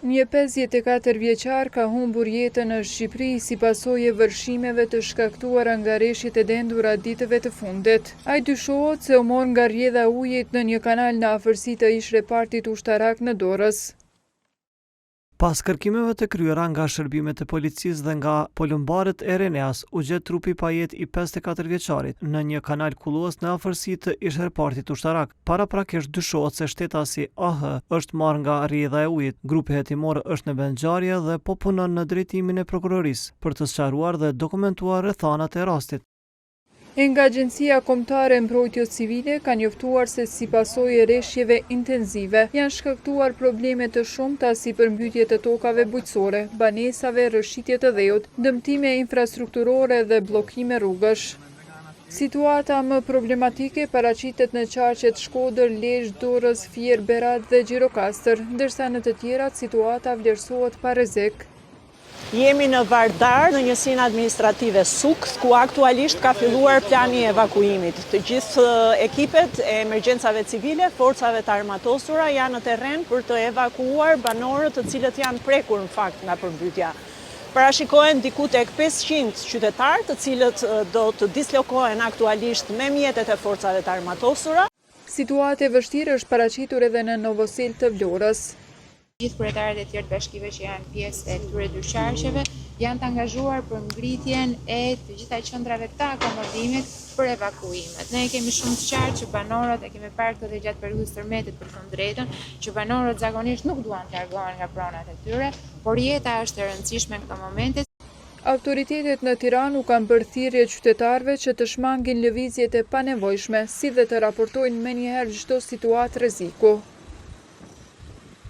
Një 54 vjeçar ka humbur jetën në Shqipëri si pasojë e vërshimeve të shkaktuara nga rreshtit e dendura ditëve të fundit. Ai dyshohet se u mor nga rrjedha e ujit në një kanal në afërsi të ish repartit ushtarak në Dorës. Pas kërkimeve të kryera nga shërbimet e policisë dhe nga polumbarët e Reneas, u gjet trupi pa jetë i 54 vjeçarit në një kanal kullues në afërsi të ish repartit ushtarak. Paraprakisht dyshohet se shtetasi AH është marrë nga rrjedha e ujit. Grupi hetimor është në vendngjarje dhe po punon në drejtimin e prokurorisë për të sqaruar dhe dokumentuar rrethanat e rastit. Nga Agjencia Kombëtare e Mbrojtjes Civile ka njoftuar se si pasojë e rreshjeve intenzive janë shkaktuar probleme të shumta si përmbytje të tokave bujqësore, banesave, rrëshqitje të dheut, dëmtime infrastrukturore dhe bllokime rrugësh. Situata më problematike paraqitet në qarqet Shkodër, Lezhë, Durrës, Fier, Berat dhe Gjirokastër, ndërsa në të tjerat situata vlerësohet pa rrezik. Jemi në Vardar, në njësinë administrative Suks, ku aktualisht ka filluar plani i evakuimit. Të gjithë ekipet e emergjencave civile, forcave të armatosura janë në terren për të evakuuar banorët të cilët janë prekur në fakt nga përmbytja. Parashikohen diku tek 500 qytetarë të cilët do të dislokohen aktualisht me mjetet e forcave të armatosura. Situatë e vështirë është paraqitur edhe në Novosel të Vlorës. Gjithë kryetarët e tjerë të bashkive që janë pjesë e këtyre dy qarqeve janë të angazhuar për ngritjen e të gjitha qendrave të akomodimit për evakuimet. Ne kemi shumë të qartë që banorët, e kemi parë këtë dhe gjatë periudhës tërmetit për fundrejtën, që banorët zakonisht nuk duan të largohen nga pronat e tyre, por jeta është e rëndësishme në këto momente. Autoritetet në Tiranë u kanë bërë thirrje qytetarëve që të shmangin lëvizjet e panevojshme, si dhe të raportojnë menjëherë çdo situatë rreziku.